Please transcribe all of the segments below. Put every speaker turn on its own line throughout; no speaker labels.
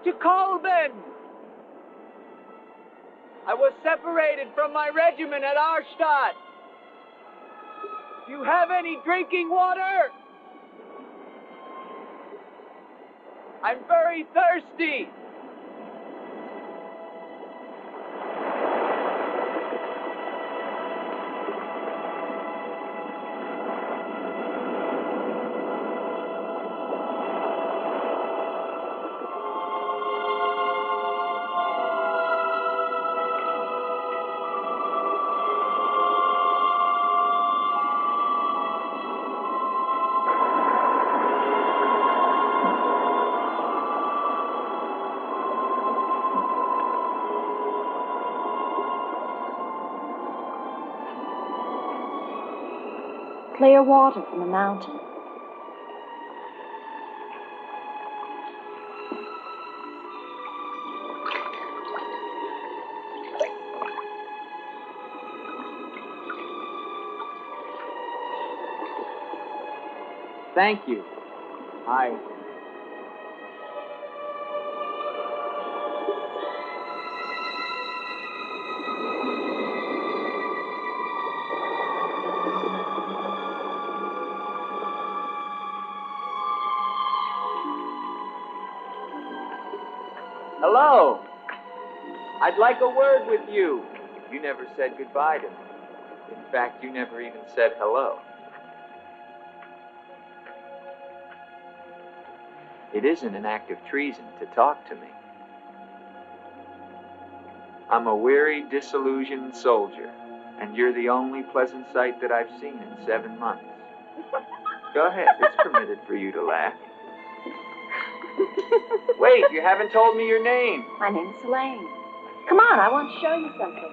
to Kolben. I was separated from my regiment at Arstadt. Do you have any drinking water? I'm very thirsty.
Clear water from the mountain.
Thank you. Hello. I'd like a word with you. You never said goodbye to me. In fact, you never even said hello. It isn't an act of treason to talk to me. I'm a weary, disillusioned soldier, and you're the only pleasant sight that I've seen in 7 months. Go ahead, it's permitted for you to laugh. Wait, you haven't told me your name.
My name's Elaine. Come on, I want to show you something.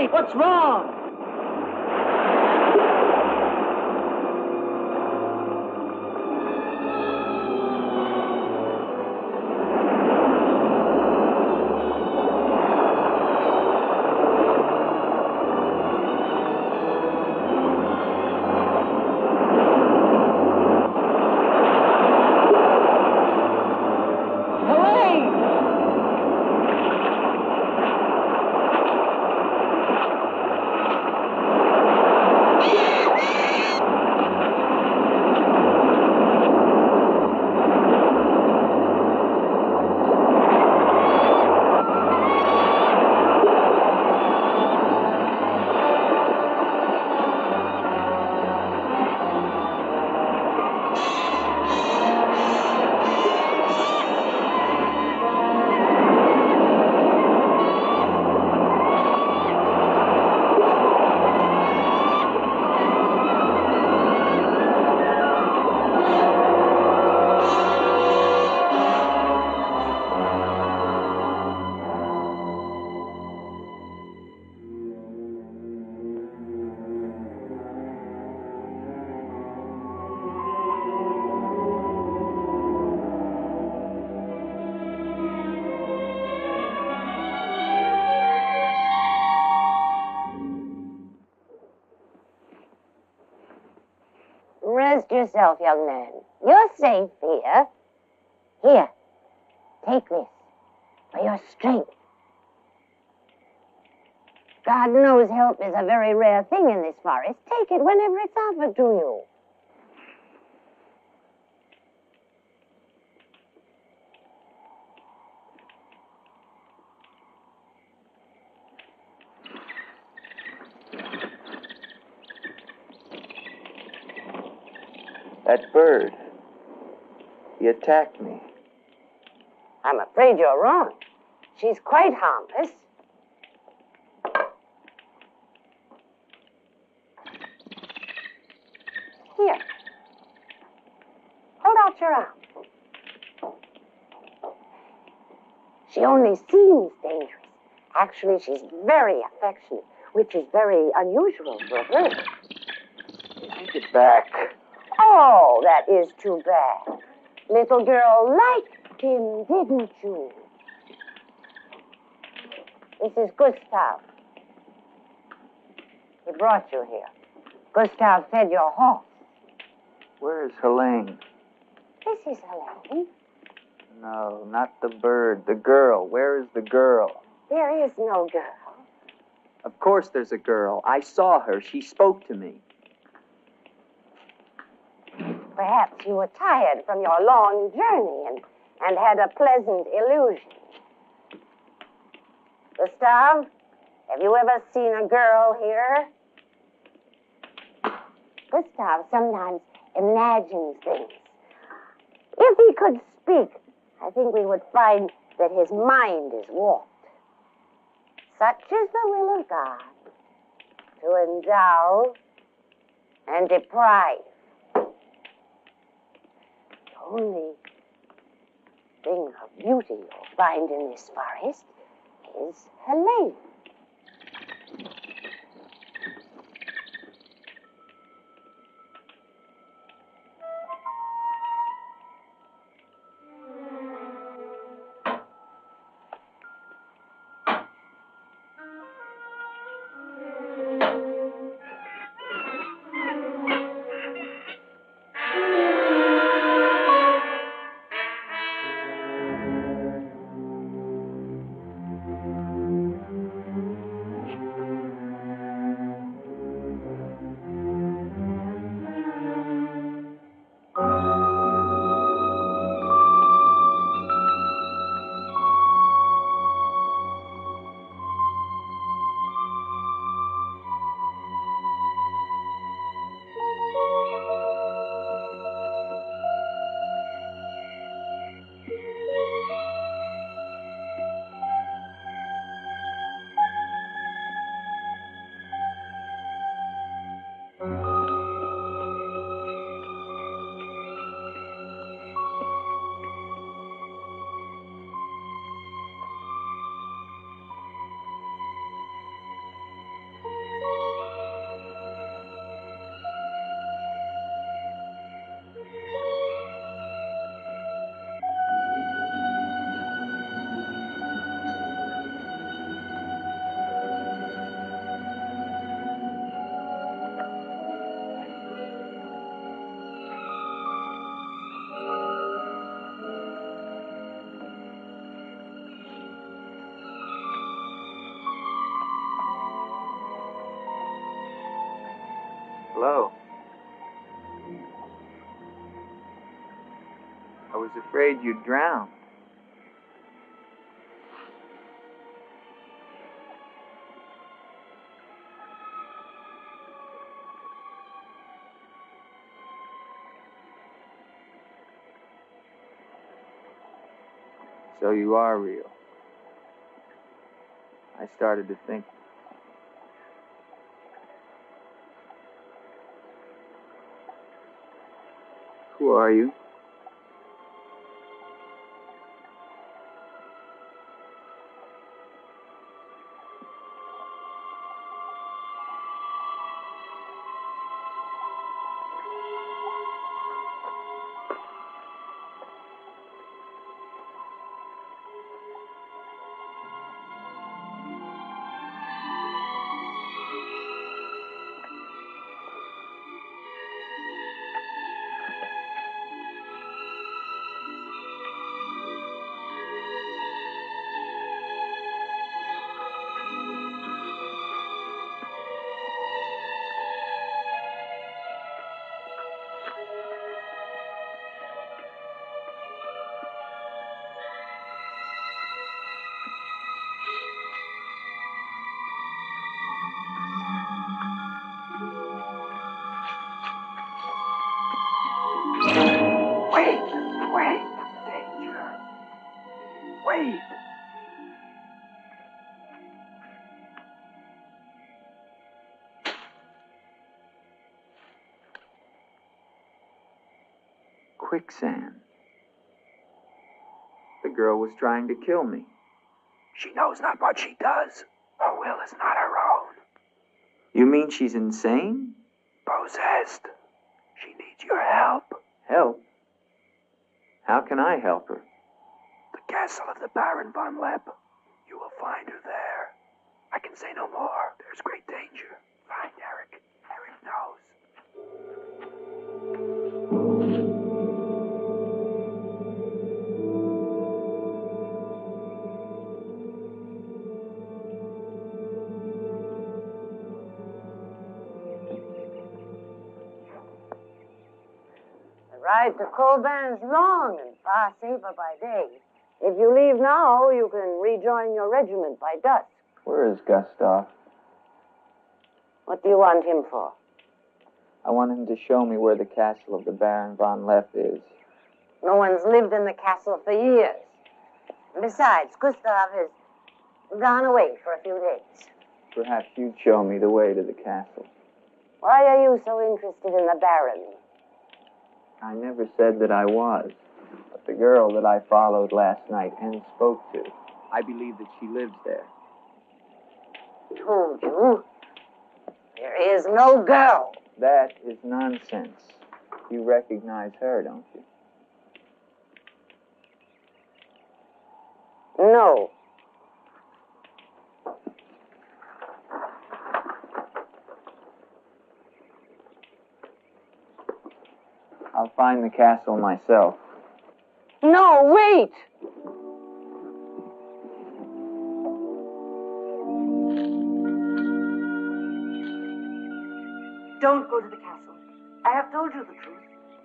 What's wrong?
Rest yourself, young man. You're safe here. Here, take this for your strength. God knows help is a very rare thing in this forest. Take it whenever it's offered to you.
That bird, He attacked me.
I'm afraid you're wrong. She's quite harmless. Here. Hold out your arm. She only seems dangerous. Actually, she's very affectionate, which is very unusual for her.
Take it back.
Oh, that is too bad. Little girl liked him, didn't you? This is Gustav. He brought you here. Gustav fed your horse.
Where's Helene?
This is Helene.
No, not the bird. The girl. Where is the girl?
There is no girl.
Of course there's a girl. I saw her. She spoke to me.
Perhaps you were tired from your long journey and had a pleasant illusion. Gustav, have you ever seen a girl here? Gustav sometimes imagines things. If he could speak, I think we would find that his mind is warped. Such is the will of God, to endow and deprive. The only thing of beauty you'll find in this forest is Helene.
Hello. I was afraid you'd drown. So you are real. I started to think. Who are you? quicksand. The girl was trying to kill me.
She knows not what she does. Her will is not her own.
You mean she's insane?
Possessed. She needs your help.
Help? How can I help her?
The castle of the Baron von Lepp. You will find her there. I can say no more. There's great danger. Find Eric. Eric knows.
The ride to Colburn is long and far safer by day. If you leave now, you can rejoin your regiment by dusk.
Where is Gustav?
What do you want him for?
I want him to show me where the castle of the Baron von Lepp is.
No one's lived in the castle for years. Besides, Gustav has gone away for a few days.
Perhaps you'd show me the way to the castle.
Why are you so interested in the Baron?
I never said that I was. But the girl that I followed last night and spoke to, I believe that she lives there.
Told you. There is no girl.
That is nonsense. You recognize her, don't you?
No.
I'll find the castle myself.
No, wait!
Don't go to the castle. I have told you the truth.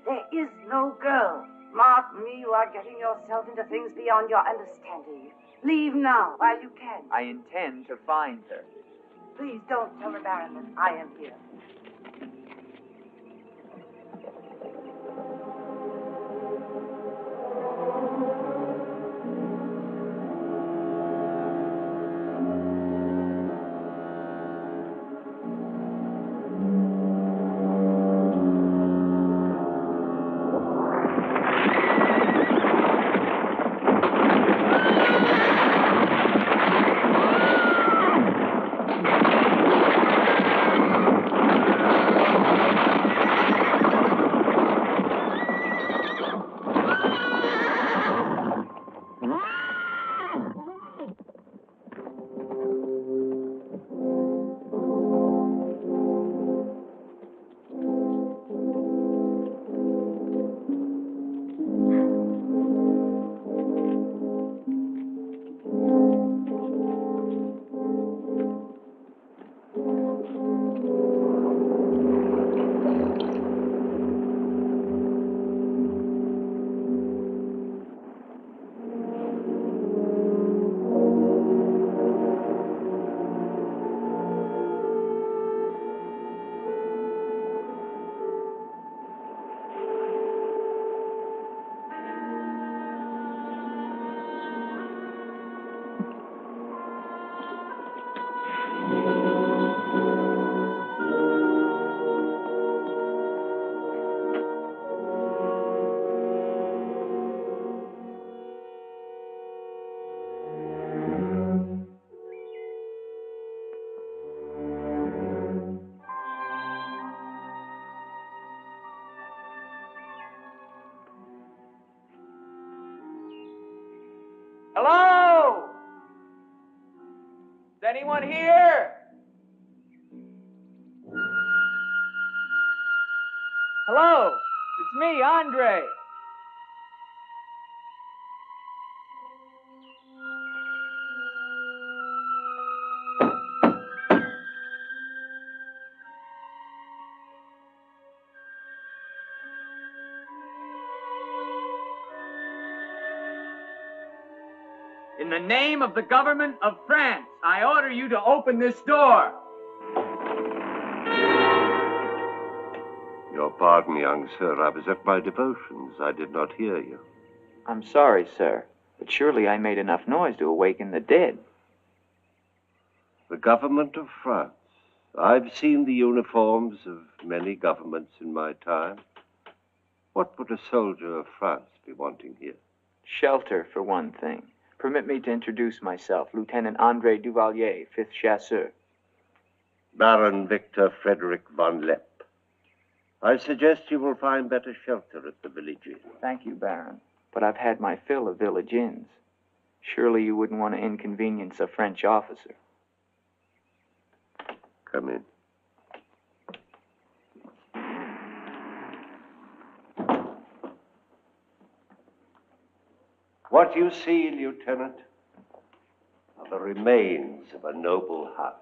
There is no girl. Mark me, you are getting yourself into things beyond your understanding. Leave now, while you can.
I intend to find her.
Please don't tell the Baron that I am here.
Hello? Is anyone here? Hello? It's me, Andre. In the name of the government of France, I order you to open this door.
Your pardon, young sir. I was at my devotions. I did not hear you.
I'm sorry, sir, but surely I made enough noise to awaken the dead.
The government of France. I've seen the uniforms of many governments in my time. What would a soldier of France be wanting here?
Shelter, for one thing. Permit me to introduce myself, Lieutenant Andre Duvalier, 5th Chasseur.
Baron Victor Frederick von Lepp. I suggest you will find better shelter at the village inn.
Thank you, Baron, but I've had my fill of village inns. Surely you wouldn't want to inconvenience a French officer.
Come in. What you see, Lieutenant, are the remains of a noble house.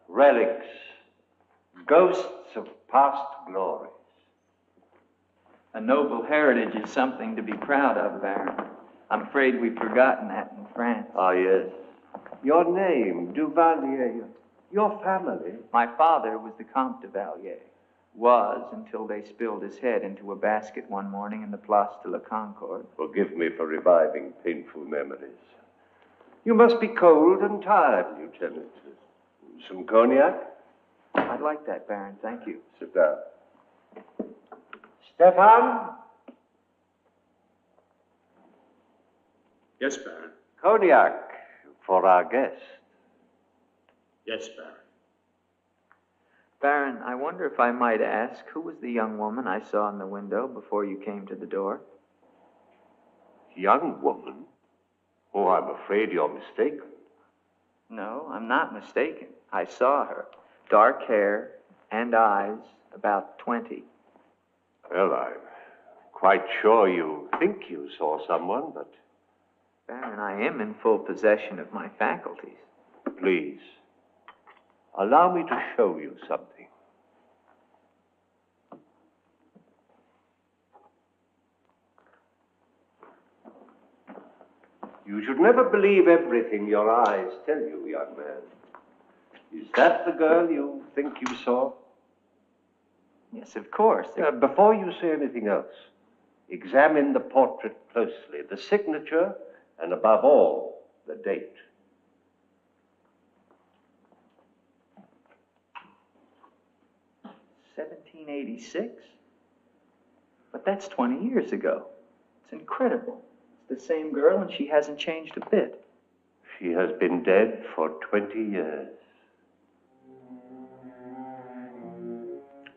Relics, ghosts of past glories.
A noble heritage is something to be proud of, Baron. I'm afraid we've forgotten that in France.
Ah, yes. Your name, Duvalier, your family.
My father was the Comte de Valier. Was until they spilled his head into a basket one morning in the Place de la Concorde.
Forgive me for reviving painful memories. You must be cold and tired, Lieutenant. Some cognac?
I'd like that, Baron. Thank you.
Sit down. Stefan?
Yes, Baron.
Cognac for our guest.
Yes, Baron.
Baron, I wonder if I might ask, who was the young woman I saw in the window before you came to the door?
Young woman? Oh, I'm afraid you're mistaken.
No, I'm not mistaken. I saw her. Dark hair and eyes, about 20.
Well, I'm quite sure you think you saw someone, but...
Baron, I am in full possession of my faculties.
Please, allow me to show you something. You should never believe everything your eyes tell you, young man. Is that the girl you think you saw?
Yes, of course.
Before you say anything else, examine the portrait closely, the signature, and above all, the date.
$1786? But that's 20 years ago. It's incredible. It's the same girl and she hasn't changed a bit.
She has been dead for 20 years.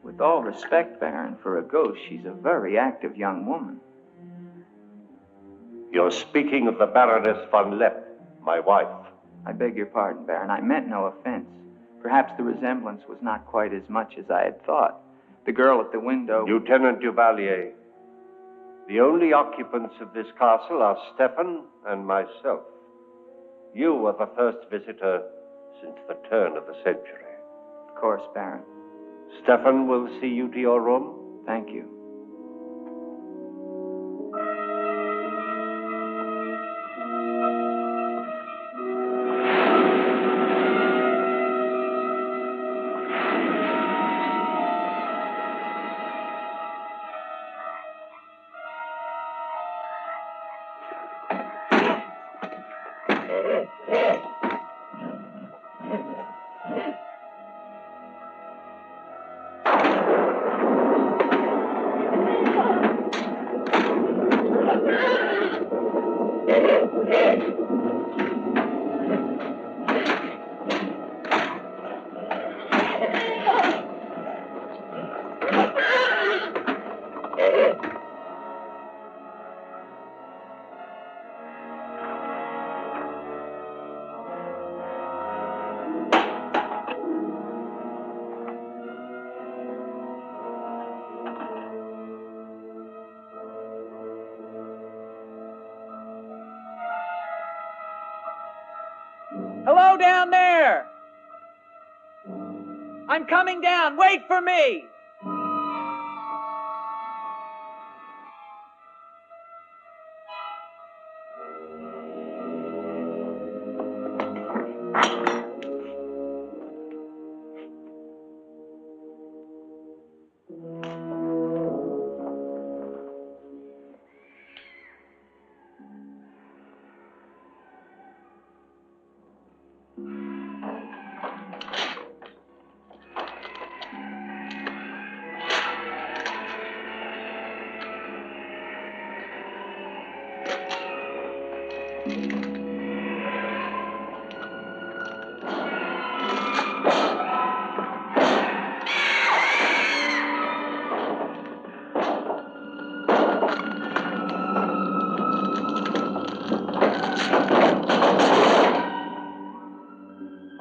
With all respect, Baron, for a ghost, she's a very active young woman.
You're speaking of the Baroness von Lepp, my wife.
I beg your pardon, Baron. I meant no offense. Perhaps the resemblance was not quite as much as I had thought. The girl at the window...
Lieutenant Duvalier, the only occupants of this castle are Stefan and myself. You are the first visitor since the turn of the century.
Of course, Baron.
Stefan will see you to your room.
Thank you.
Hello down there! I'm coming down. Wait for me!
All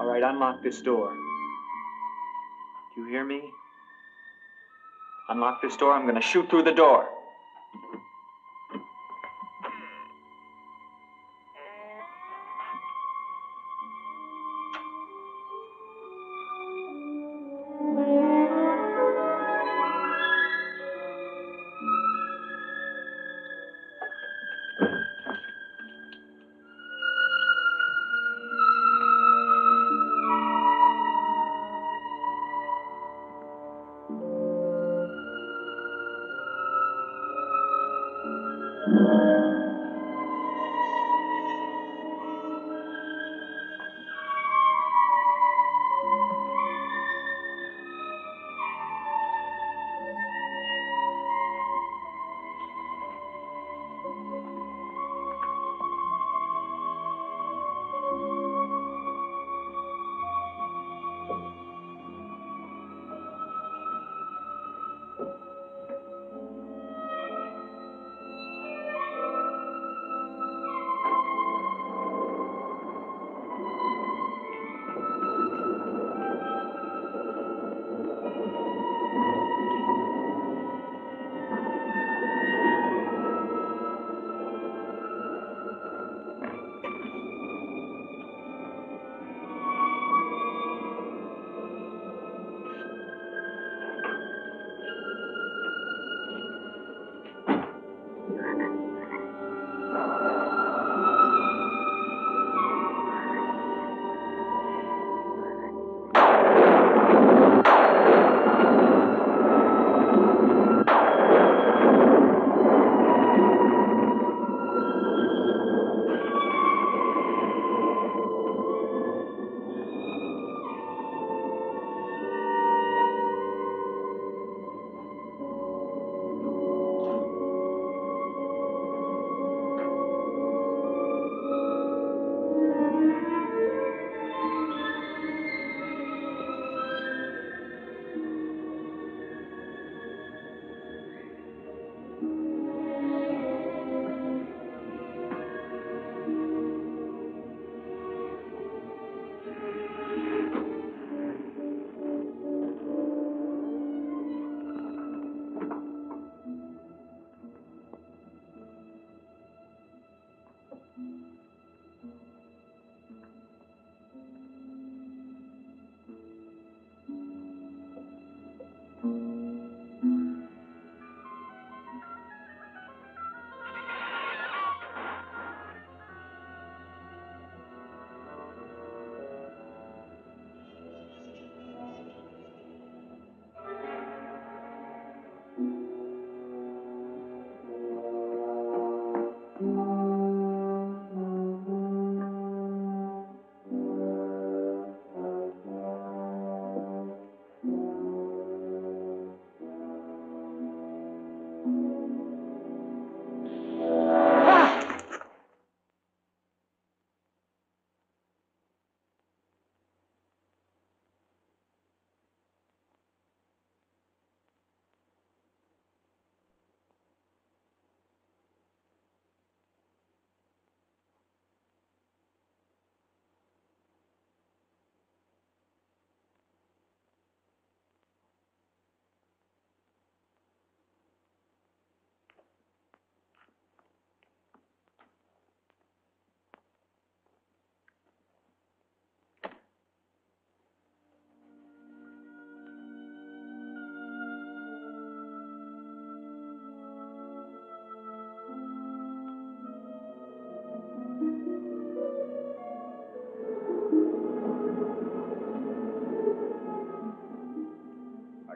right, unlock this door. Do you hear me? Unlock this door, I'm gonna shoot through the door.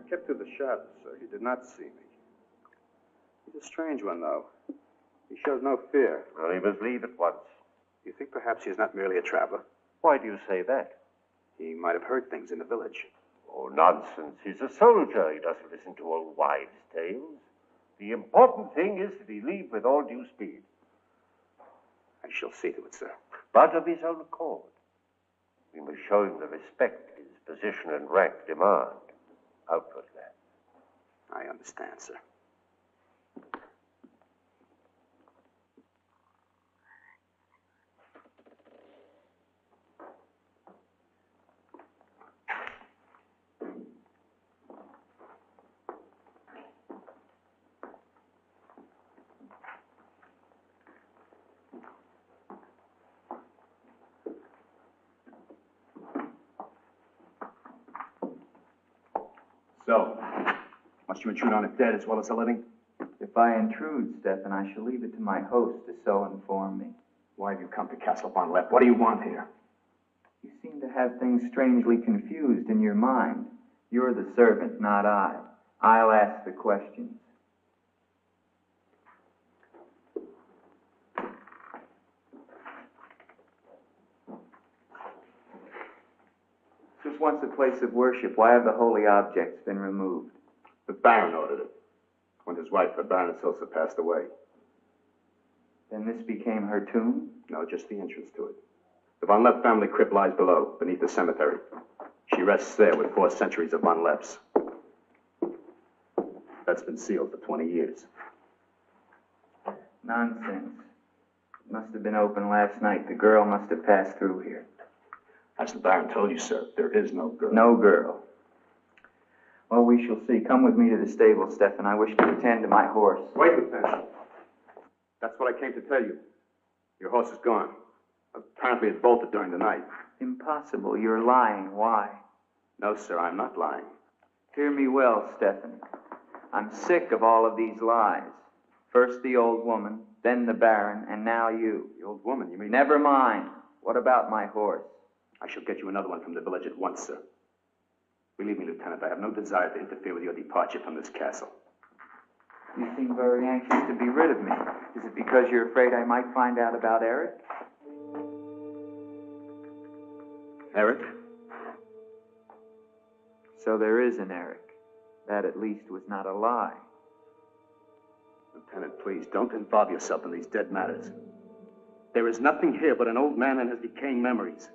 Kept to the shadows, sir. He did not see me. He's a strange one, though. He shows no fear.
Well, he must leave at once.
You think perhaps he's not merely a traveler?
Why do you say that?
He might have heard things in the village.
Oh, nonsense. He's a soldier. He doesn't listen to old wives' tales. The important thing is that he leave with all due speed.
I shall see to it, sir.
But of his own accord. We must show him the respect his position and rank demand outwardly.
I understand, sir. So, must you intrude on a dead as well as a living?
If I intrude, Stefan, I shall leave it to my host to so inform me.
Why have you come to Castle Von Lepp? What do you want here?
You seem to have things strangely confused in your mind. You're the servant, not I. I'll ask the questions. This was once a place of worship. Why have the holy objects been removed?
The Baron ordered it, when his wife, the Baroness Ilsa, passed away.
Then this became her tomb?
No, just the entrance to it. The Von Lepp family crypt lies below, beneath the cemetery. She rests there with 4 centuries of Von Lepps. That's been sealed for 20 years.
Nonsense. It must have been open last night. The girl must have passed through here.
As the Baron told you, sir, there is no girl.
No girl. Well, we shall see. Come with me to the stable, Stefan. I wish to attend to my horse.
Wait, Lieutenant. That's what I came to tell you. Your horse is gone. Apparently it bolted during the night.
Impossible. You're lying. Why?
No, sir, I'm not lying.
Hear me well, Stefan. I'm sick of all of these lies. First the old woman, then the Baron, and now you.
The old woman, you mean?
Never mind. What about my horse?
I shall get you another one from the village at once, sir. Believe me, Lieutenant, I have no desire to interfere with your departure from this castle.
You seem very anxious to be rid of me. Is it because you're afraid I might find out about Eric?
Eric?
So there is an Eric. That at least was not a lie.
Lieutenant, please, don't involve yourself in these dead matters. There is nothing here but an old man and his decaying memories.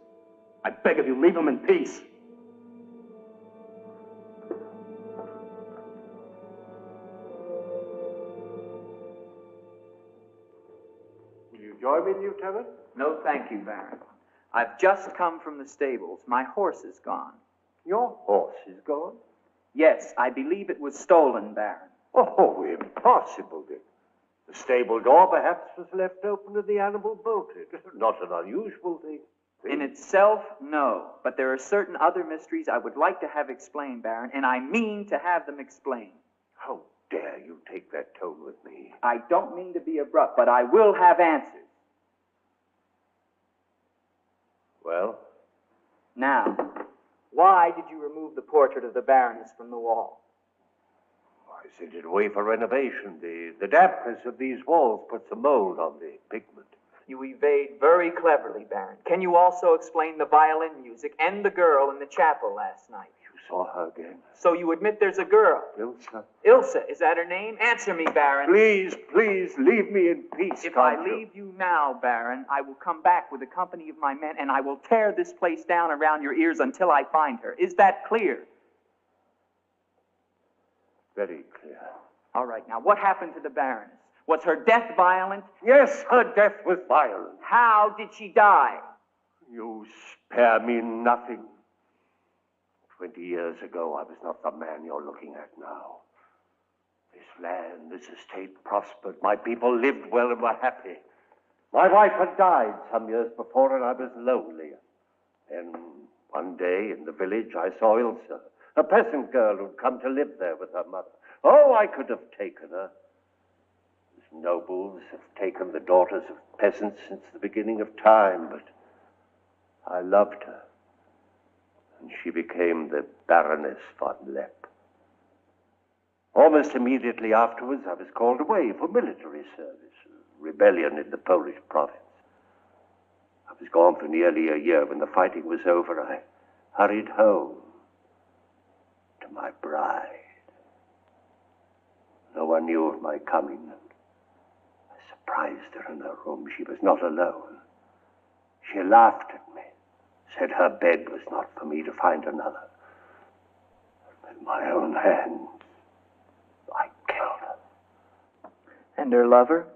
I beg of you, leave him in peace.
Will you join me, Lieutenant?
No, thank you, Baron. I've just come from the stables. My horse is gone.
Your horse is gone?
Yes, I believe it was stolen, Baron.
Oh, impossible, Dick. The stable door perhaps was left open and the animal bolted. Not an unusual thing.
In itself, no. But there are certain other mysteries I would like to have explained, Baron, and I mean to have them explained.
How dare you take that tone with me?
I don't mean to be abrupt, but I will have answers.
Well?
Now, why did you remove the portrait of the Baroness from the wall?
I sent it away for renovation. The dampness of these walls puts a mold on the pigment.
You evade very cleverly, Baron. Can you also explain the violin music and the girl in the chapel last night?
You saw her again?
So you admit there's a girl?
Ilsa?
Ilsa, is that her name? Answer me, Baron.
Please, please, leave me in peace.
If I leave you now, Baron, I will come back with a company of my men, and I will tear this place down around your ears until I find her. Is that clear?
Very clear.
All right, now, what happened to the Baroness? Was her death violent?
Yes, her death was violent.
How did she die?
You spare me nothing. 20 years ago, I was not the man you're looking at now. This land, this estate prospered. My people lived well and were happy. My wife had died some years before, and I was lonely. Then, one day in the village, I saw Ilsa, a peasant girl who'd come to live there with her mother. Oh, I could have taken her. Nobles have taken the daughters of peasants since the beginning of time, but I loved her, and she became the Baroness von Lepp. Almost immediately afterwards, I was called away for military service, a rebellion in the Polish province. I was gone for nearly a year. When the fighting was over, I hurried home to my bride. No one knew of my coming. surprised her in her room. She was not alone. She laughed at me, said her bed was not for me to find another. With my own hands, I killed her.
And her lover?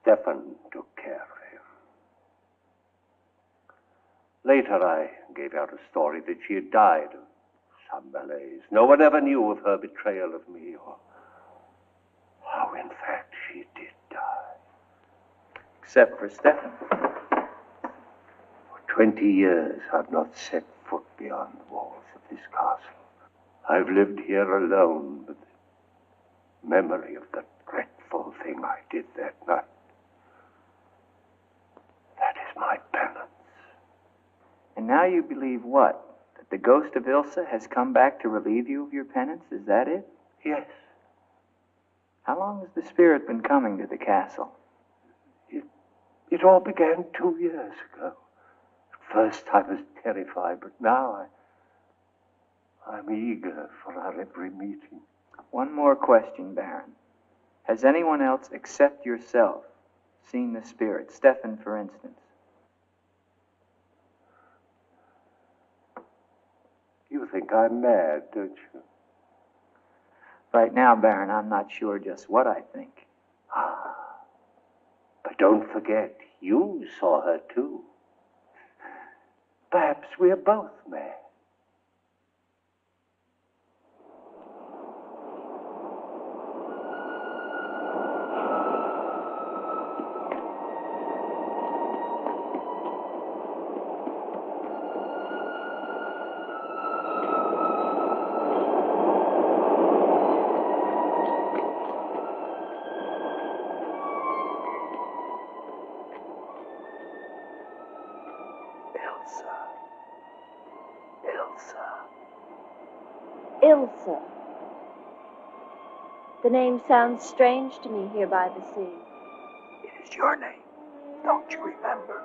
Stefan took care of him. Later, I gave out a story that she had died of some malaise. No one ever knew of her betrayal of me, or how, in fact, she did die.
Except for Stefan.
For 20 years, I've not set foot beyond the walls of this castle. I've lived here alone with the memory of the dreadful thing I did that night. That is my penance.
And now you believe what? That the ghost of Ilsa has come back to relieve you of your penance? Is that it?
Yes.
How long has the spirit been coming to the castle?
It all began 2 years ago. At first I was terrified, but now I'm eager for our every meeting.
One more question, Baron. Has anyone else except yourself seen the spirit? Stefan, for instance.
You think I'm mad, don't you?
Right now, Baron, I'm not sure just what I think.
But don't forget, you saw her too. Perhaps we're both mad.
Ilsa. The name sounds strange to me here by the sea.
It is your name. Don't you remember?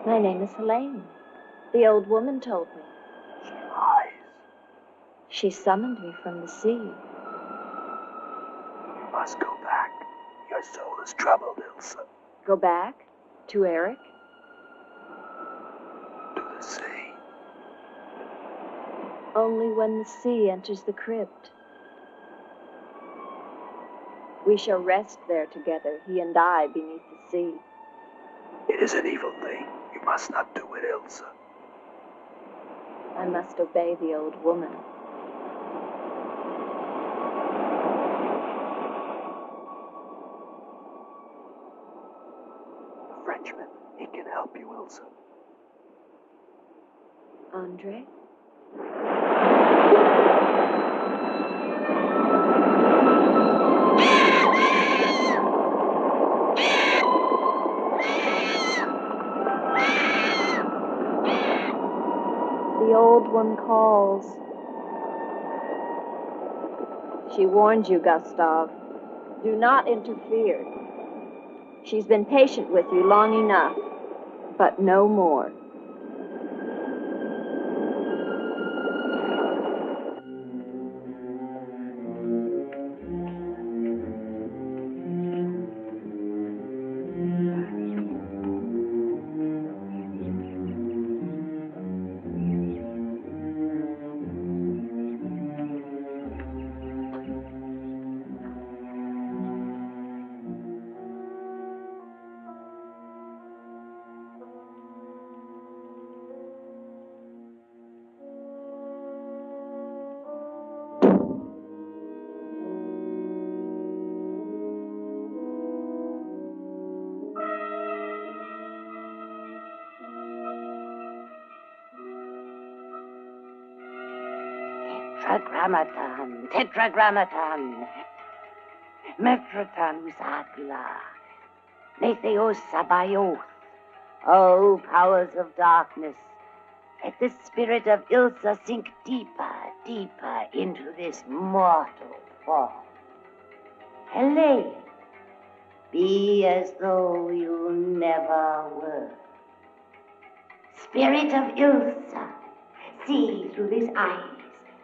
My name is Helene. The old woman told me.
She lies.
She summoned me from the sea.
You must go back. Your soul is troubled, Ilsa.
Go back? To Eric?
To the sea.
Only when the sea enters the crypt. We shall rest there together, he and I, beneath the sea.
It is an evil thing. You must not do it, Ilsa.
I must obey the old woman.
A Frenchman. He can help you, Ilsa.
Andre? The old one calls. She warned you, Gustav. Do not interfere. She's been patient with you long enough, but no more.
Tetragrammaton, tetragrammaton. Metroton usagula. Metheos sabayoth. O powers of darkness, let the spirit of Ilsa sink deeper, deeper into this mortal form. Helene, be as though you never were. Spirit of Ilsa, see through these eyes,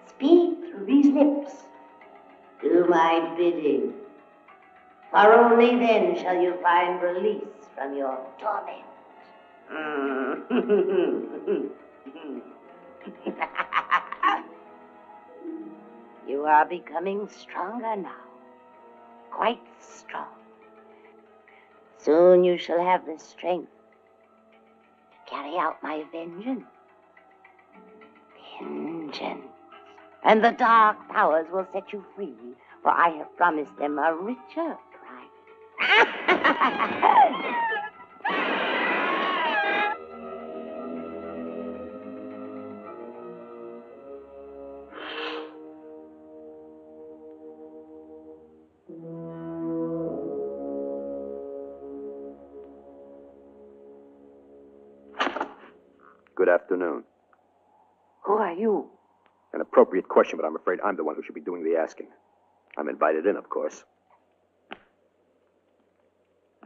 speak through these lips. Do my bidding, For only then shall you find release from your torment. You are becoming stronger now. Quite strong. Soon you shall have the strength to carry out my vengeance. Vengeance. And the dark powers will set you free, for I have promised them a richer prize.
Good afternoon.
Who are you?
An appropriate question, but I'm afraid I'm the one who should be doing the asking. I'm invited in, of course.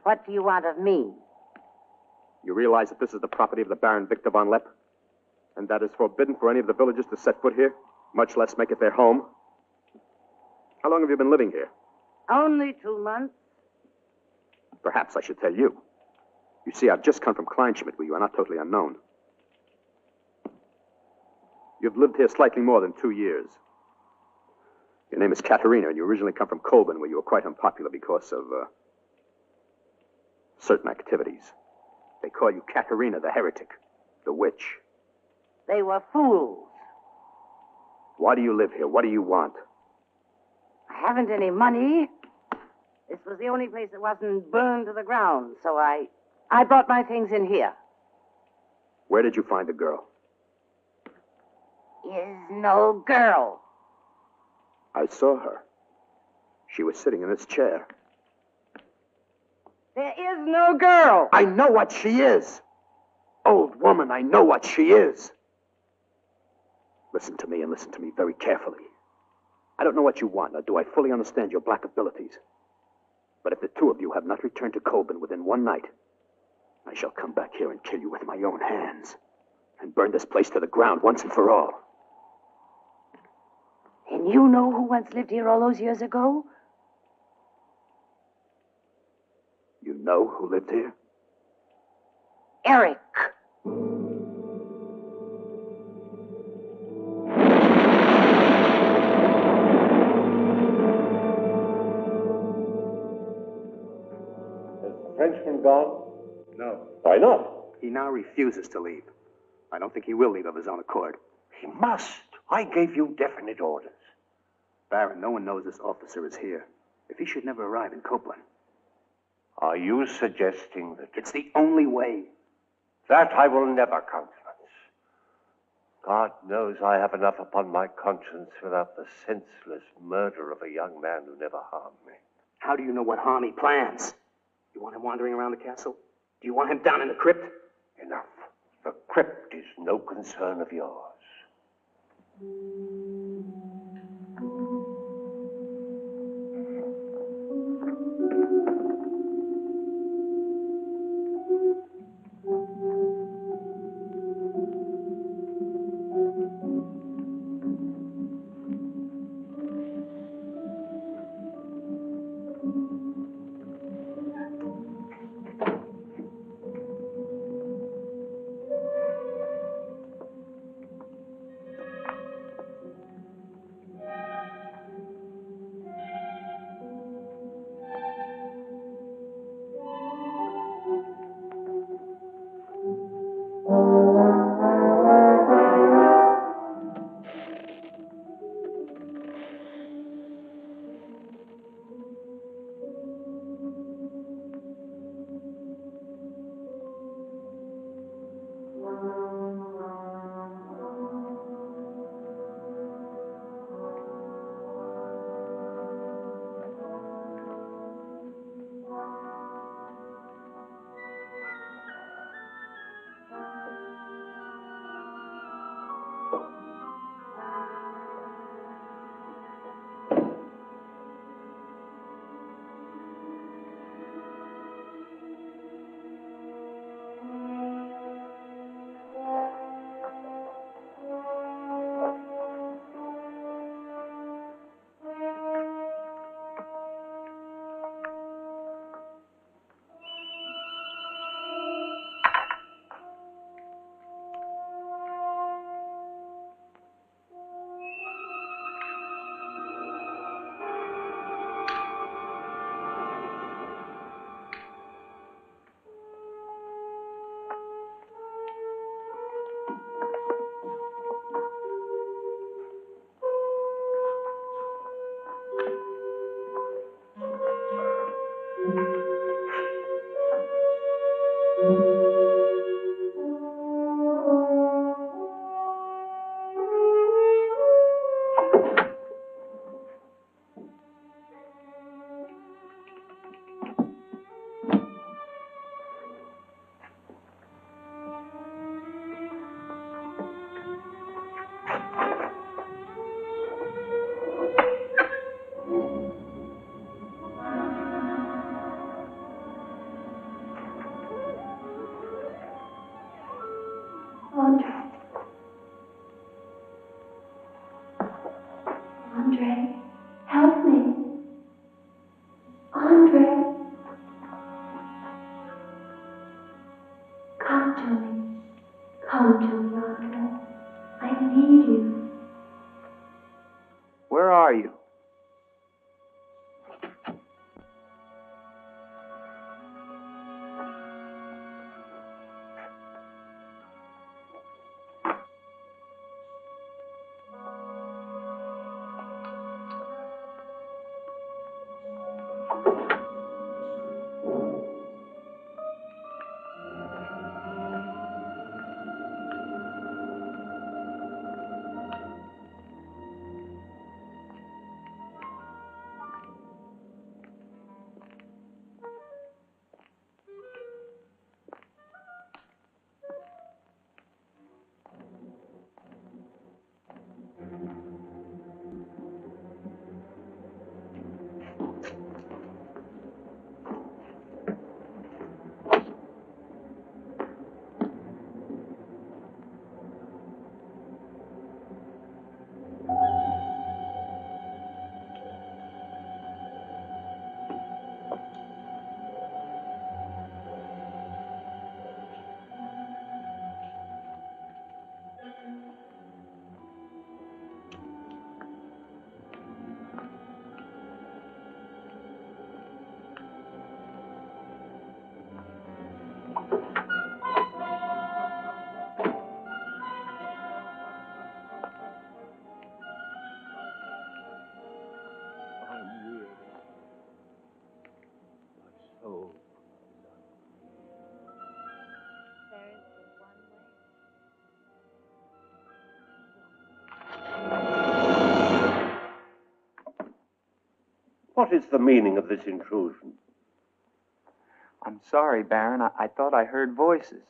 What do you want of me?
You realize that this is the property of the Baron Victor von Lepp? And that is forbidden for any of the villagers to set foot here, much less make it their home? How long have you been living here?
Only 2 months.
Perhaps I should tell you. You see, I've just come from Kleinschmidt, where you are not totally unknown. You've lived here slightly more than 2 years. Your name is Katerina, and you originally come from Colburn, where you were quite unpopular because of, certain activities. They call you Katerina the heretic, the witch.
They were fools.
Why do you live here? What do you want?
I haven't any money. This was the only place that wasn't burned to the ground, so I brought my things in here.
Where did you find the girl?
Is no girl.
I saw her. She was sitting in this chair.
There is no girl.
I know what she is. Old woman, I know what she is. Listen to me, and listen to me very carefully. I don't know what you want, nor do I fully understand your black abilities. But if the two of you have not returned to Colburn within one night, I shall come back here and kill you with my own hands, and burn this place to the ground once and for all.
And you know who once lived here all those years ago?
You know who lived here?
Eric.
Is the Frenchman gone?
No.
Why not?
He now refuses to leave. I don't think he will leave of his own accord.
He must. I gave you definite orders.
Baron, no one knows this officer is here. If he should never arrive in Copeland.
Are you suggesting that...
It's the only way.
That I will never countenance. God knows I have enough upon my conscience without the senseless murder of a young man who never harmed me.
How do you know what harm he plans? You want him wandering around the castle? Do you want him down in the crypt?
Enough. The crypt is no concern of yours.
Andre, help me. Andre. Come to me. Come to me, Andre. I need you.
Where are you?
What is the meaning of this intrusion?
I'm sorry, Baron. I thought I heard voices.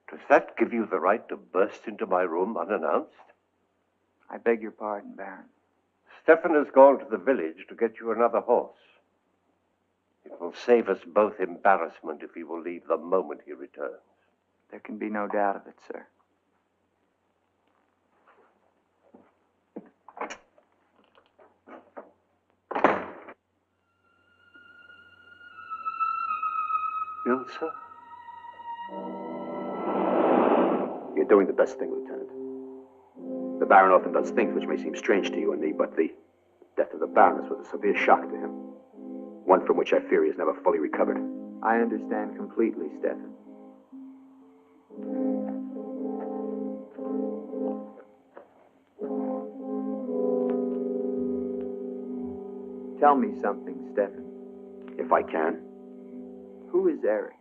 Does that give you the right to burst into my room unannounced?
I beg your pardon, Baron.
Stefan has gone to the village to get you another horse. It will save us both embarrassment if he will leave the moment he returns.
There can be no doubt of it, sir.
Ilsa?
You're doing the best thing, Lieutenant. The Baron often does things which may seem strange to you and me, but the death of the Baroness was a severe shock to him. One from which I fear he has never fully recovered.
I understand completely, Stefan. Tell me something, Stefan.
If I can.
Who is Eric?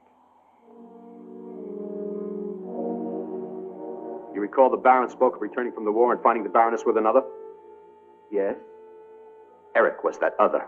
You recall the Baron spoke of returning from the war and finding the Baroness with another?
Yes?
Eric was that other.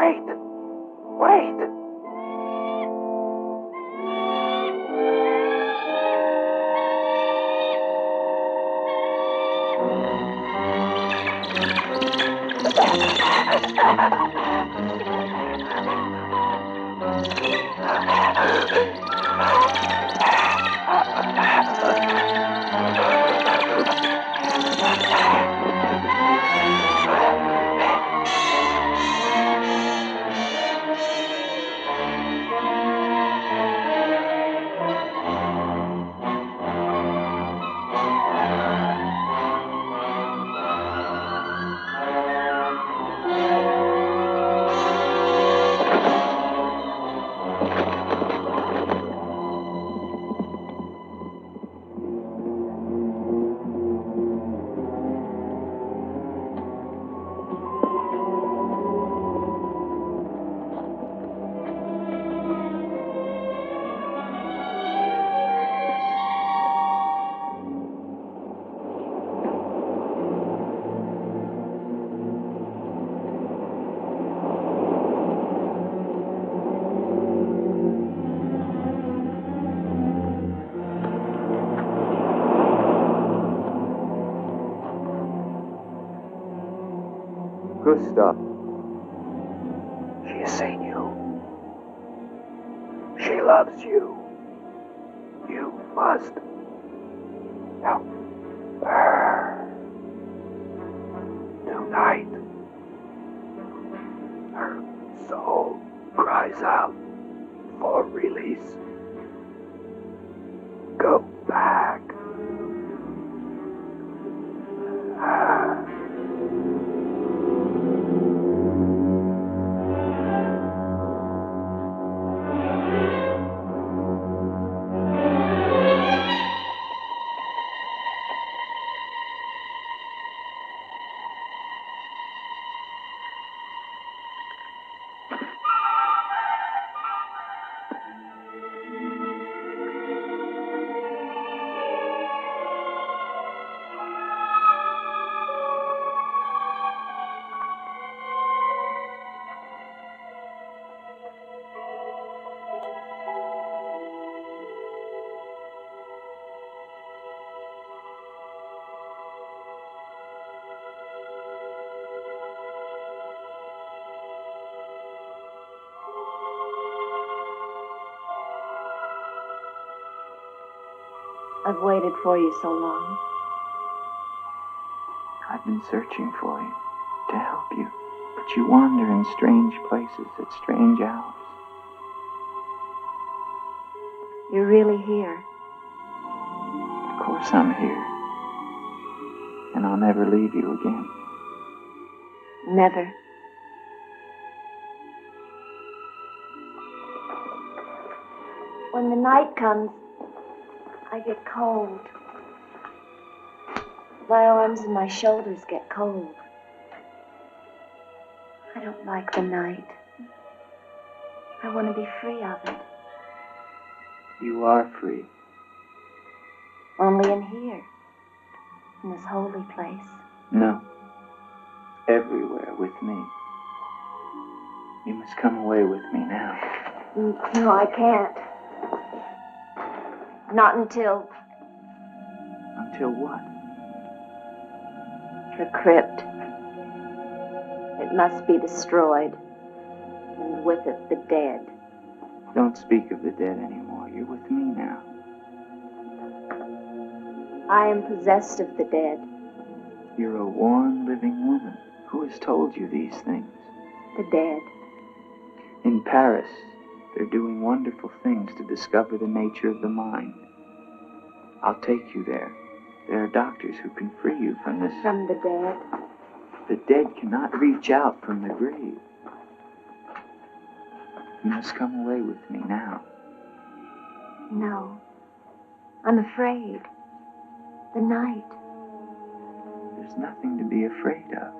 Wait. Wait.
Gustav.
She has seen you. She loves you. You must help her. Tonight, her soul cries out for release. Go back.
I've waited for you so long.
I've been searching for you to help you, but you wander in strange places at strange hours.
You're really here.
Of course I'm here. And I'll never leave you again.
Never. When the night comes, I get cold. My arms and my shoulders get cold. I don't like the night. I want to be free of it.
You are free.
Only in here, in this holy place.
No. Everywhere with me. You must come away with me now.
No, I can't. Not until
Until what?
the crypt. It must be destroyed, and with it the dead.
Don't speak of the dead anymore. You're with me now.
I am possessed of the dead.
You're a warm, living woman. Who has told you these things?
The dead.
In Paris, they're doing wonderful things to discover the nature of the mind. I'll take you there. There are doctors who can free you from this.
From the dead.
The dead cannot reach out from the grave. You must come away with me now.
No. I'm afraid. The night.
There's nothing to be afraid of.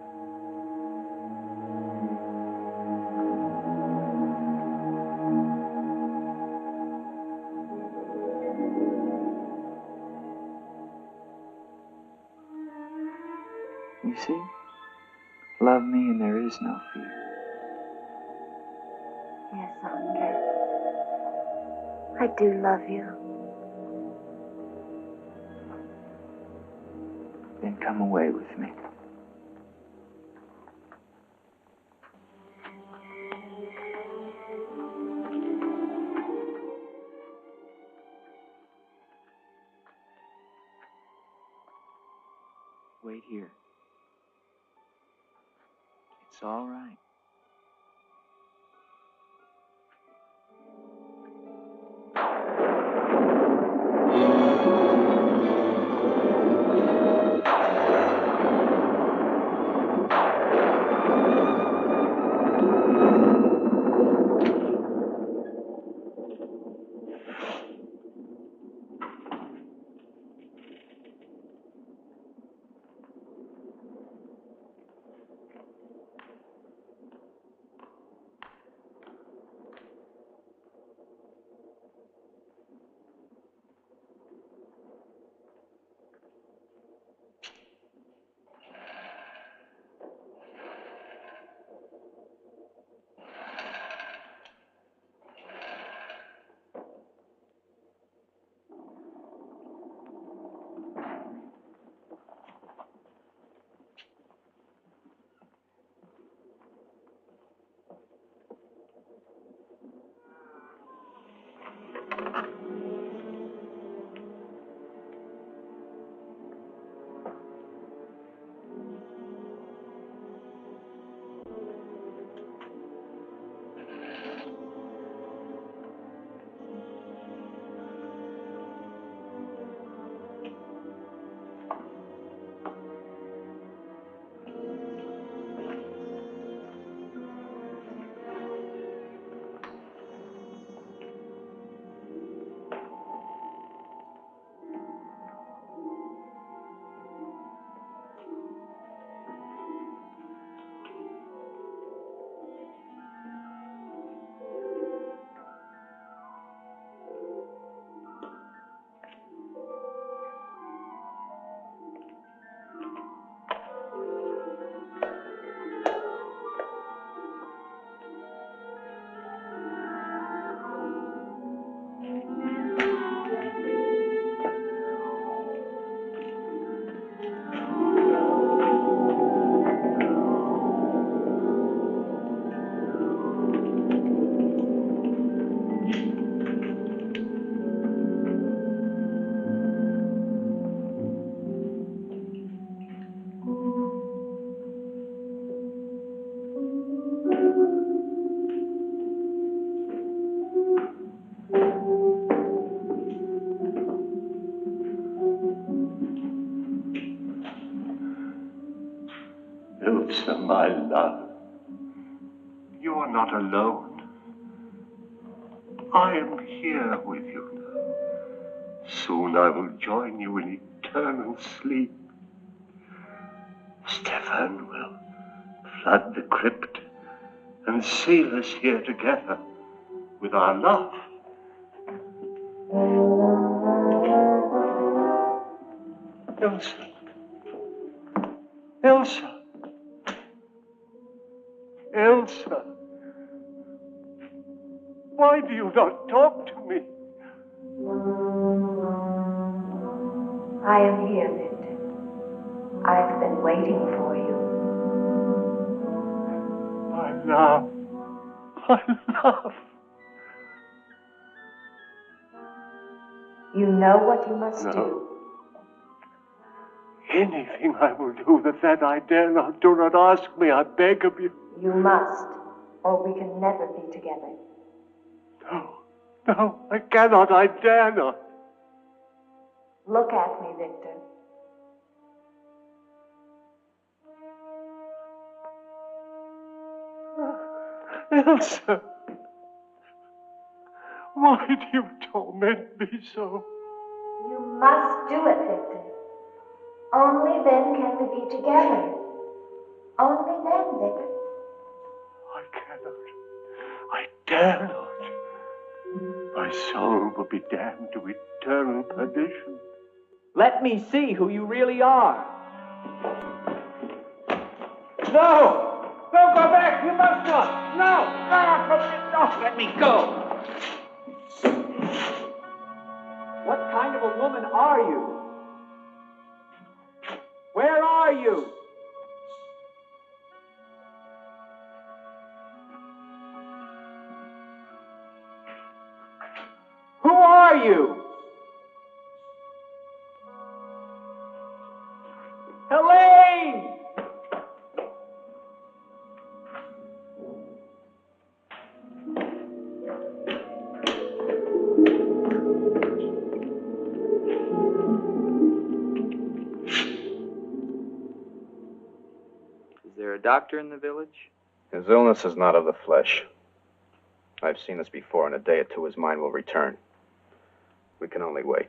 You see? Love me and there is no fear.
Sandra. I do love you.
Then come away with me. Wait here. It's all right.
Ilsa, my love, you are not alone. I am here with you now. Soon I will join you in eternal sleep. Stefan will flood the crypt and seal us here together with our love. Ilsa. Ilsa. Ilsa. Why do you not talk to me?
I am here, Victor. I've been waiting for you.
My love. My love.
You know what you must
No.
do.
Anything I will do that I dare not. Do not ask me, I beg of you.
You must, or we can never be together.
No, I cannot, I dare not.
Look at me, Victor.
Elsa, why do you torment me so?
You must do it, Victor. Only then can we be together. Only then, Victor.
I cannot. I dare not. My soul will be damned to eternal perdition.
Let me see who you really are. No! No, Go back! You must not! No! No! Let me go! What kind of a woman are you? Where are you? Who are you? Helene!
Is there a doctor in the village?
His illness is not of the flesh. I've seen this before. In a day or two, his mind will return. We can only wait.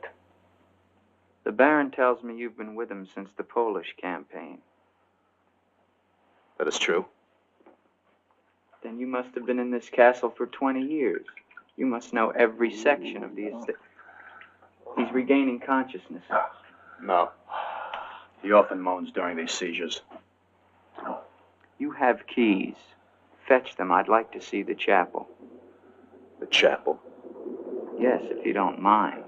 The Baron tells me you've been with him since the Polish campaign.
That is true.
Then you must have been in this castle for 20 years. You must know every section of the estate. He's regaining consciousness.
No. He often moans during these seizures.
You have keys. Fetch them. I'd like to see the chapel.
The chapel?
Yes, if you don't mind.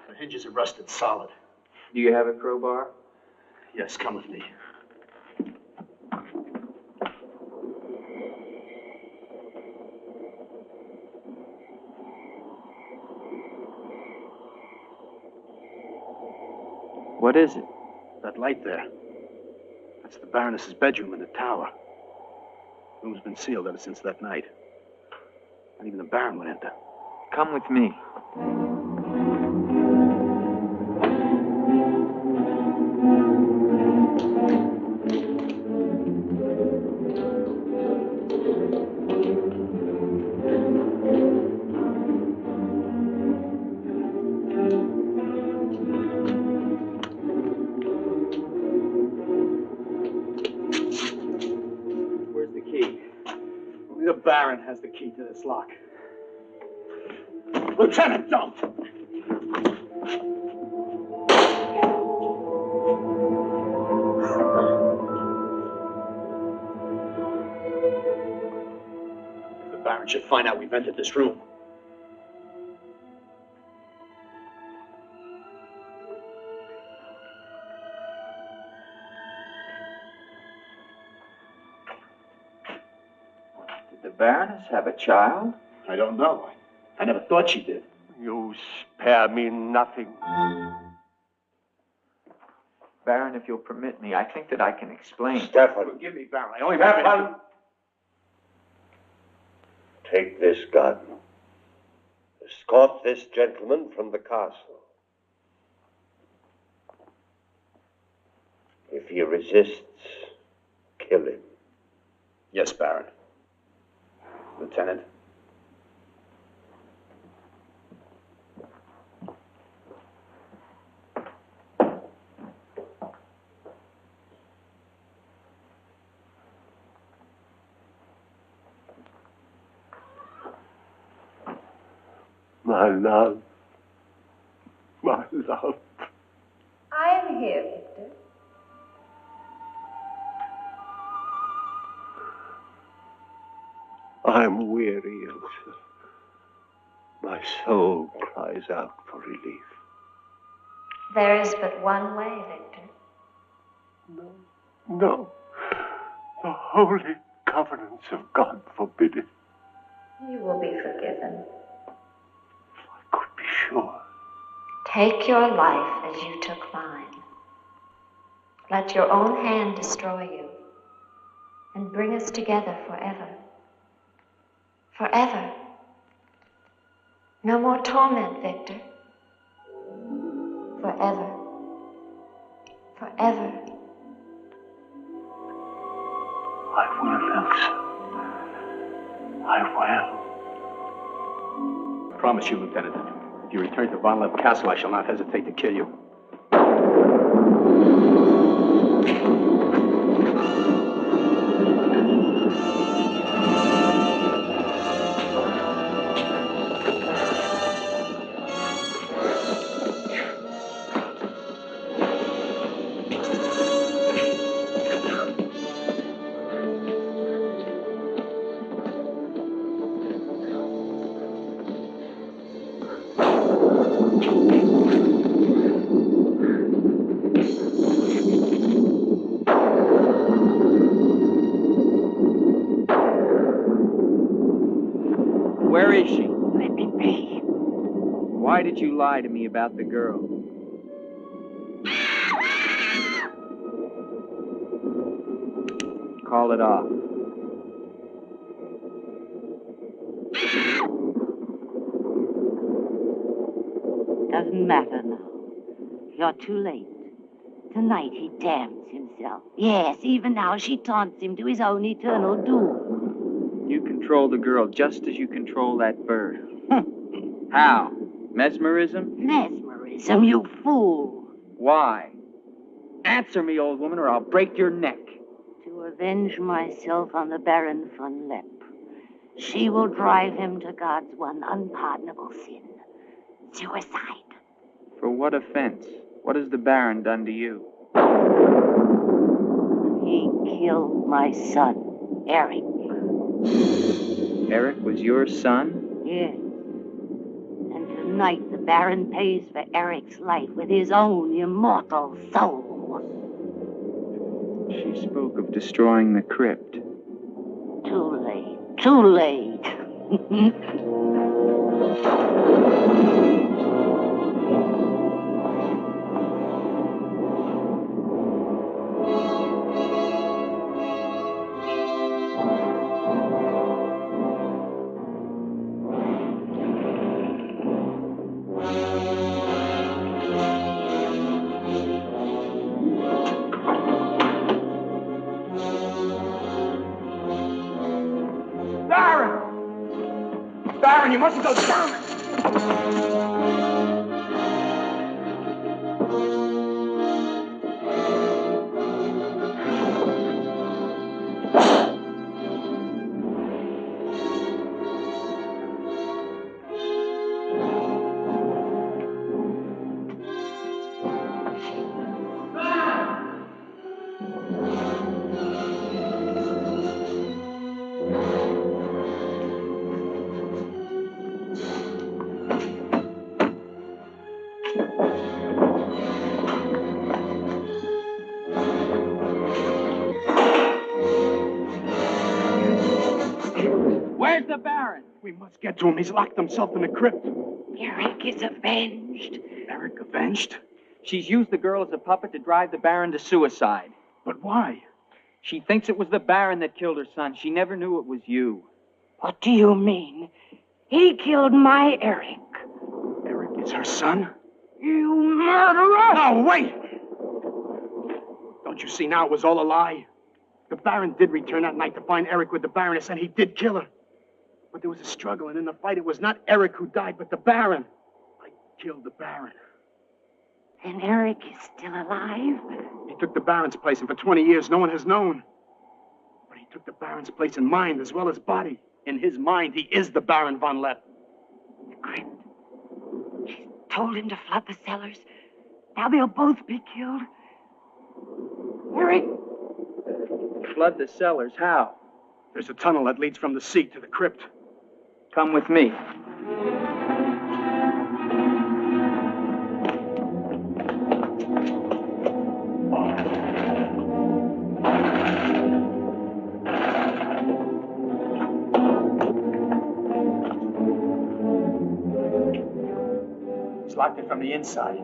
The hinges are rusted solid.
Do you have a crowbar?
Yes, come with me.
What is it?
That light there. That's the Baroness's bedroom in the tower. The room's been sealed ever since that night. Not even the Baron would enter.
Come with me.
Where's the key? Only the Baron has the key to this lock. Lieutenant, don't! If the Baron should find out we've entered this room.
Did the Baroness have a child?
I don't know. I never thought she did.
You spare me nothing.
Baron, if you'll permit me, I think that I can explain.
Stefan.
Forgive me, Baron. I only have
Stefan! Take this gun. Escort this gentleman from the castle. If he resists, kill him.
Yes, Baron. Lieutenant.
My love. My love.
I am here, Victor.
I'm weary, Elsa. My soul cries out for relief.
There is but one way, Victor.
No. The holy covenants of God forbid it.
You will be forgiven.
I could be sure.
Take your life as you took mine. Let your own hand destroy you and bring us together forever. Forever.
No more torment, Victor. Forever. Forever.
I will, Elsa. I will. I promise you, Lieutenant. If you return to Von Lepp Castle, I shall not hesitate to kill you.
Where is she?
Let me be.
Why did you lie to me about the girl? Call it off.
Doesn't matter now. You're too late. Tonight he damns himself. Yes, even now she taunts him to his own eternal doom.
You control the girl just as you control that bird. How? Mesmerism?
Mesmerism, you fool.
Why? Answer me, old woman, or I'll break your neck.
To avenge myself on the Baron von Lepp. She will drive him to God's one unpardonable sin. Suicide.
For what offense? What has the Baron done to you?
He killed my son, Eric.
Eric was your son?
Yes. And tonight the Baron pays for Eric's life with his own immortal soul.
She spoke of destroying the crypt.
Too late. Too late.
Baron, you mustn't go down.
Where's the Baron?
We must get to him. He's locked himself in the crypt.
Eric is avenged.
Eric avenged?
She's used the girl as a puppet to drive the Baron to suicide.
But why?
She thinks it was the Baron that killed her son. She never knew it was you.
What do you mean? He killed my Eric.
Eric is her son?
You murderer!
No, wait! Don't you see now it was all a lie? The Baron did return that night to find Eric with the Baroness, and he did kill her. But there was a struggle, and in the fight, it was not Eric who died, but the Baron. I killed the Baron.
Then Eric is still alive?
He took the Baron's place, and for 20 years, no one has known. But he took the Baron's place in mind as well as body. In his mind, he is the Baron von Lepp.
The crypt. She's told him to flood the cellars. Now they'll both be killed. Eric!
Flood the cellars? How?
There's a tunnel that leads from the sea to the crypt.
Come with me.
He's locked it from the inside.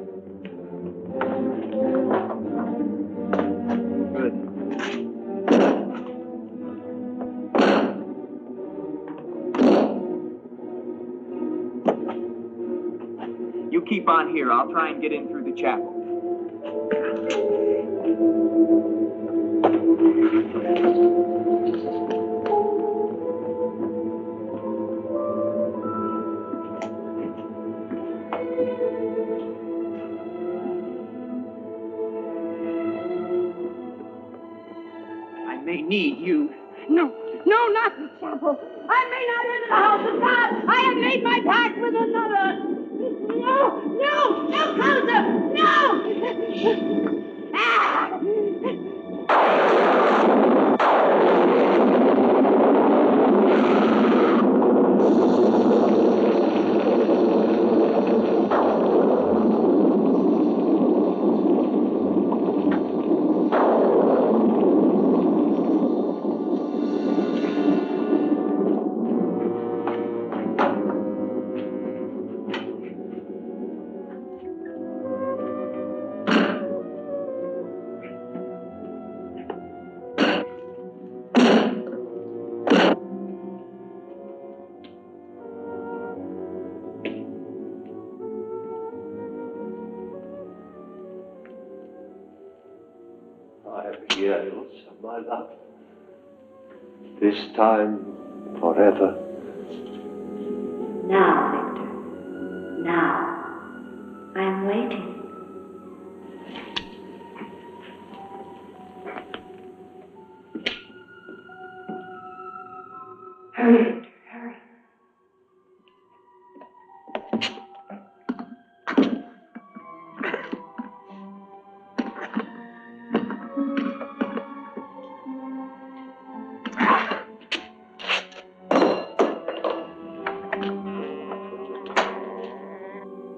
Good. Victor. I'll try and get in through the chapel. I may need you.
No, not the chapel. I may not enter the house of God. I have made my pact with another. No, closer, no! Ah!
I am here, Ilsa, my love. This time, forever.
Now, Victor. Now. I am waiting. Hurry, Victor, hurry.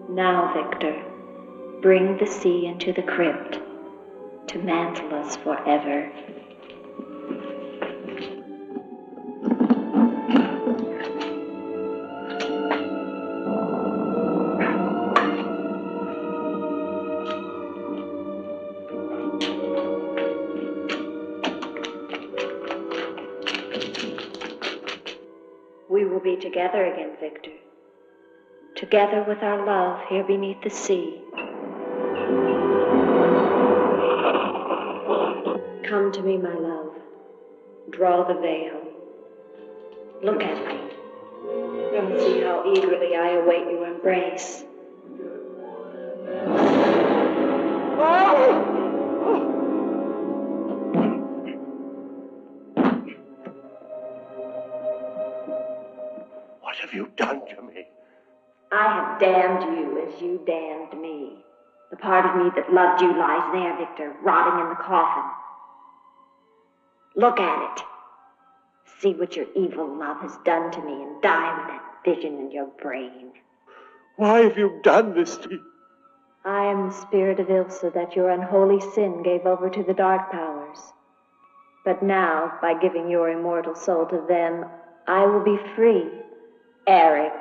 Now, Victor, bring the sea into the crypt to mantle us forever. We will be together again, Victor. Together with our love here beneath the sea. Come to me, my love. Draw the veil. Look at me. And see how eagerly I await your embrace.
What have you done to me?
I have damned you as you damned me. The part of me that loved you lies there, Victor, rotting in the coffin. Look at it. See what your evil love has done to me and die with that vision in your brain.
Why have you done this to me?
I am the spirit of Ilsa that your unholy sin gave over to the dark powers. But now, by giving your immortal soul to them, I will be free. Eric.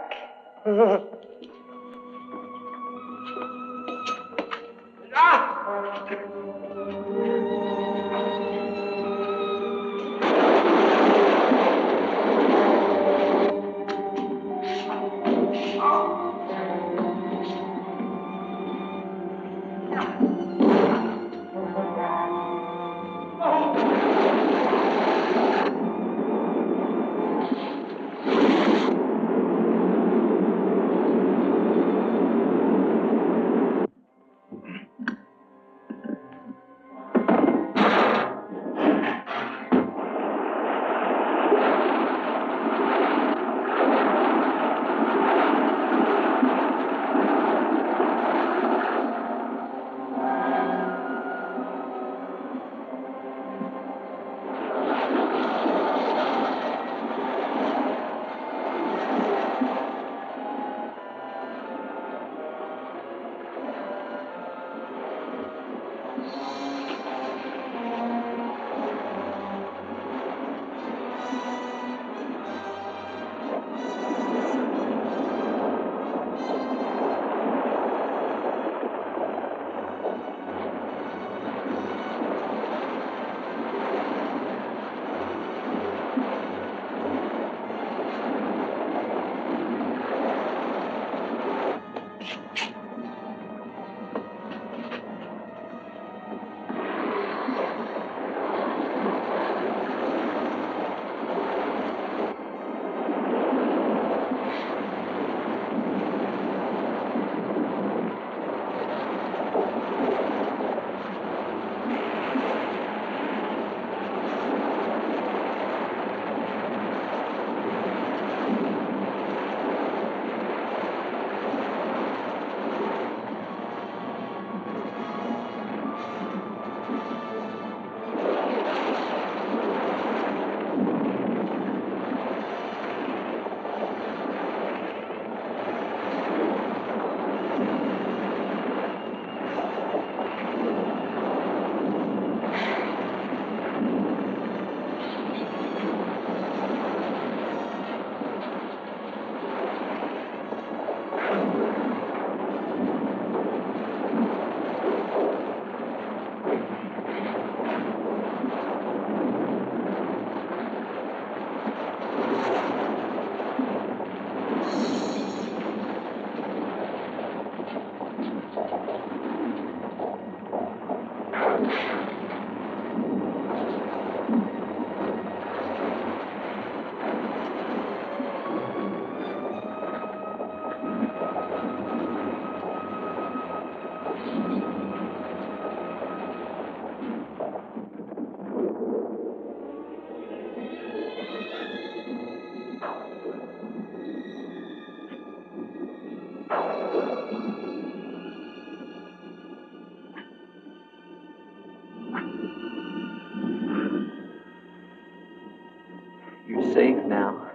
You're safe now.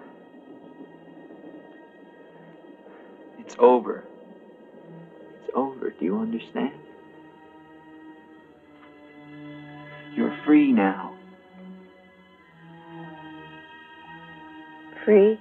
It's over. It's over. Do you understand? You're free now.
Free?